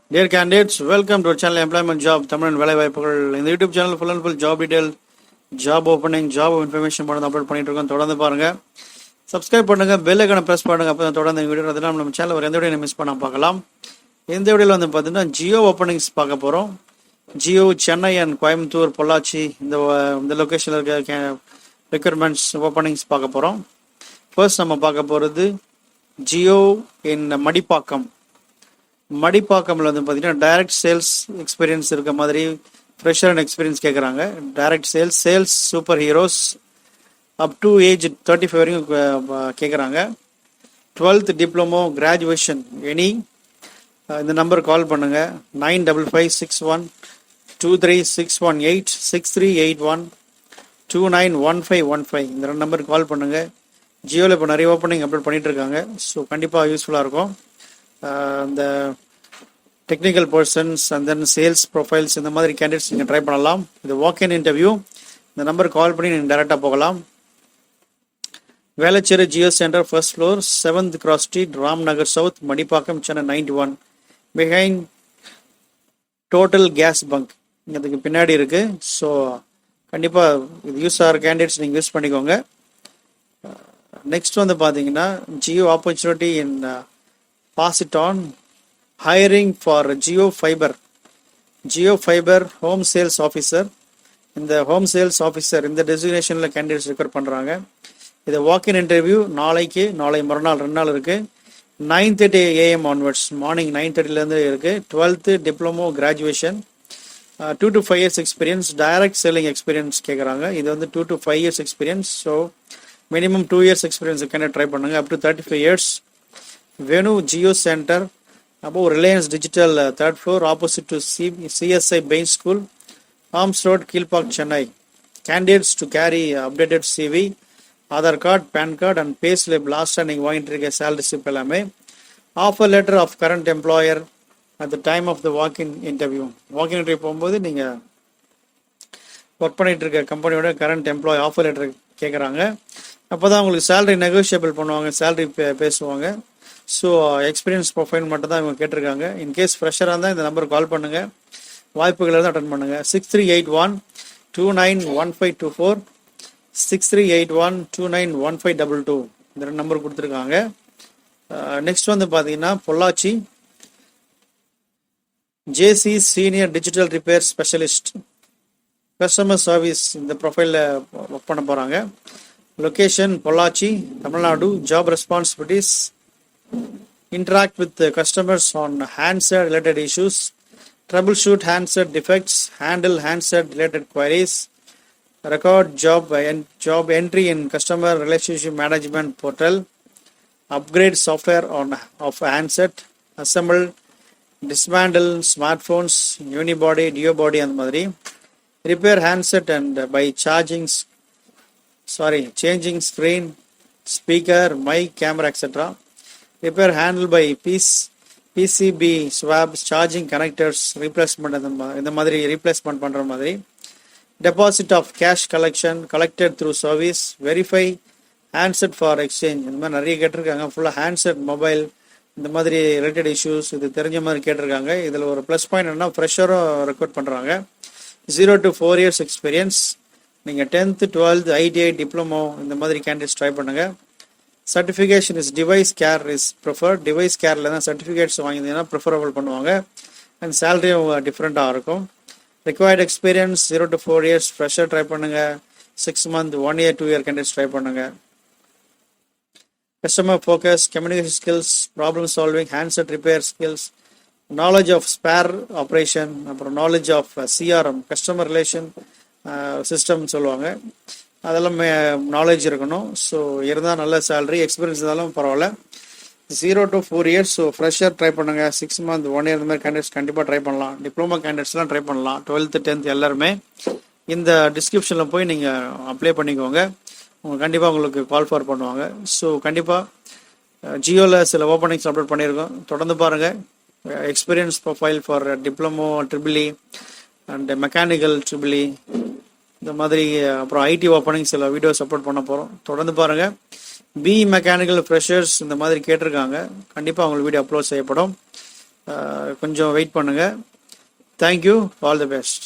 Dear candidates, welcome to our channel Employment Job Tamil and வேலைவாய்ப்புகள். இந்த YouTube channel full and full job detail, job opening, job information பண்ணி upload பண்ணிட்டு இருக்கோம். தொடர்ந்து பாருங்க, subscribe பண்ணுங்க, பெல் ஐகானை பிரஸ் பண்ணுங்க. அப்போ தொடர்ந்து இந்த வீடியோ அதெல்லாம் நம்ம சேனல் ஒரு எந்த வீடியோ மிஸ் பண்ண பார்க்கலாம். இந்த வீடியோவில் வந்து பார்த்தீங்கன்னா ஜியோ ஓப்பனிங்ஸ் பார்க்க போகிறோம். ஜியோ சென்னை அண்ட் கோயம்புத்தூர் பொள்ளாச்சி இந்த லொக்கேஷனில் இருக்க ரெக்யர்மெண்ட்ஸ் ஓப்பனிங்ஸ் பார்க்க போகிறோம். ஃபர்ஸ்ட் நம்ம பார்க்க போகிறது ஜியோ இன் மடிப்பாக்கம்ல வந்து பார்த்தீங்கன்னா டைரக்ட் சேல்ஸ் எக்ஸ்பீரியன்ஸ் இருக்க மாதிரி ஃப்ரெஷர் அண்ட் எக்ஸ்பீரியன்ஸ் கேட்குறாங்க. Direct sales super heroes up to age 35 வரைக்கும் கேட்குறாங்க. 12th diploma graduation any. இந்த நம்பர் கால் பண்ணுங்க 9556123618 6381291515. இந்த ரெண்டு நம்பருக்கு கால் பண்ணுங்க. ஜியோவில் இப்போ நிறைய ஓப்பனிங் அப்லோட் பண்ணிட்டு இருக்காங்க. ஸோ கண்டிப்பாக யூஸ்ஃபுல்லாக இருக்கும். இந்த technical persons and then sales profiles இந்த மாதிரி கேண்டிடேட்ஸ் நீங்கள் ட்ரை பண்ணலாம். இது வாக்-இன் இன்டர்வியூ. இந்த நம்பருக்கு கால் பண்ணி நீங்கள் டேரெக்டாக போகலாம். Velachery Jio centre first floor 7th Cross Street, Ram Nagar south, Madipakkam, Chennai 91, behind Total gas bunk இதுக்கு பின்னாடி இருக்கு. ஸோ கண்டிப்பாக இது யூஸ் ஆகிற கேண்டிடேட்ஸ் நீங்கள் யூஸ் பண்ணிக்கோங்க. நெக்ஸ்ட் வந்து பார்த்தீங்கன்னா Jio opportunity in position hiring for Jio fiber home sales officer. இந்த ஹோம் சேல்ஸ் ஆஃபீஸர் இந்த டெசிக்னேஷனில் கேண்டிடேட்ஸ் ரெக்வயர் பண்ணுறாங்க. இது வாக்-இன் இன்டர்வியூ நாளை மறுநாள் 2 நாள் இருக்குது. 9:30 AM ஆன்வர்ட்ஸ், மார்னிங் 9:30 இருக்குது. 12th diploma graduation, 2 to 5 years experience, direct selling experience கேட்குறாங்க. இது வந்து 2 to 5 years experience. So minimum 2 years experience candidate try பண்ணுங்க. Up to 35 years. Venu Jio centre above Reliance Digital, 3rd floor, opposite to CSI Bain School, Arms Road, Kilpak, Chennai. Candidates to carry updated CV, Aadhaar card, PAN card and pay slip. Last time நீங்கள் வாங்கிட்டு இருக்க salary slip எல்லாமே. Offer letter of current employer at the time of the walk-in interview. Walk-in interview போகும்போது நீங்கள் work பண்ணிட்டு இருக்க கம்பெனியோட current employee offer letter கேட்குறாங்க. அப்போ தான் உங்களுக்கு சேலரி நெகோஷியபிள் பண்ணுவாங்க, சேலரி பேசுவாங்க. ஸோ எக்ஸ்பீரியன்ஸ் ப்ரொஃபைல் மட்டும் தான் இவங்க கேட்டிருக்காங்க. இன்கேஸ் ஃப்ரெஷராக இருந்தால் இந்த நம்பருக்கு கால் பண்ணுங்கள். வாய்ப்புகள் இருந்தால் அட்டன் பண்ணுங்கள். 6381291524 6381291522 இந்த 2 நம்பர் கொடுத்துருக்காங்க. நெக்ஸ்ட் வந்து பார்த்தீங்கன்னா Pollachi JC senior digital repair specialist customer service இந்த ப்ரொஃபைலில் ஒர்க் பண்ண போகிறாங்க. Location Pollachi, Tamil Nadu. Job responsibilities: interact with the customers on handset related issues, troubleshoot handset defects, handle handset related queries, record job entry in customer relationship management portal, upgrade software of handset, assemble, dismantle smartphones, unibody, duobody and மாதிரி, repair handset and by changing screen, speaker, mic, camera, etc. Repair handle by PCB swabs, charging connectors, replacement இந்த மாதிரி replacement பண்ணுற மாதிரி. Deposit of cash collected through service, verify handset for exchange. இந்த மாதிரி நிறைய கேட்டிருக்காங்க. ஃபுல்லாக handset மொபைல் இந்த மாதிரி ரிலேட்டட் இஷ்யூஸ் இது தெரிஞ்ச மாதிரி கேட்டிருக்காங்க. இதில் ஒரு ப்ளஸ் பாயிண்ட் என்னன்னா ஃப்ரெஷரும் ரெக்ரூட் பண்ணுறாங்க. 0 to 4 years எக்ஸ்பீரியன்ஸ். நீங்கள் 10th 12th ITI டிப்ளமோ இந்த மாதிரி கேண்டிடேட்ஸ் ட்ரை பண்ணுங்கள். Certification is device care is preferred. Device careல தான் சர்டிஃபிகேட்ஸ் வாங்கினீங்கன்னா ப்ரிஃபரபிள் பண்ணுவாங்க. அண்ட் சேலரியும் டிஃப்ரெண்ட்டாக இருக்கும். Required experience 0 to 4 years. Fresher try பண்ணுங்க. 6 month, 1 year, 2 year candidates try பண்ணுங்க. Customer focus, communication skills, problem solving, handset repair skills, knowledge of spare operation, அப்புறம் knowledge of CRM customer relation system சொல்லுவாங்க. அதெல்லாம் knowledge இருக்கணும். So இருந்தால் நல்ல salary, experience இருந்தாலும் பரவாயில்ல. 0 to 4 years. So fresher try பண்ணுங்கள். 6 month, 1 year இந்த மாதிரி கேண்டிடேட்ஸ் கண்டிப்பாக ட்ரை பண்ணலாம். டிப்ளமோ கேண்டிடேட்ஸ்லாம் ட்ரை பண்ணலாம். 12th 10th எல்லாருமே இந்த டிஸ்கிரிப்ஷனில் போய் நீங்கள் அப்ளை பண்ணிக்கோங்க. கண்டிப்பாக உங்களுக்கு கால் ஃபார் பண்ணுவாங்க. ஸோ கண்டிப்பாக ஜியோவில் சில ஓப்பனிங்ஸ் அப்லோட் பண்ணியிருக்கோம். தொடர்ந்து பாருங்கள். Experience profile for diploma triple E and mechanical triple E இந்த மாதிரி, அப்புறம் ஐடி ஓப்பனிங் சில வீடியோஸ் அப்லோட் பண்ண போகிறோம். தொடர்ந்து பாருங்கள். பி மெக்கானிக்கல் ஃப்ரெஷர்ஸ் இந்த மாதிரி கேட்டிருக்காங்க. கண்டிப்பாக அவங்களுக்கு வீடியோ அப்லோட் செய்யப்படும். கொஞ்சம் வெயிட் பண்ணுங்கள். Thank you, all the best.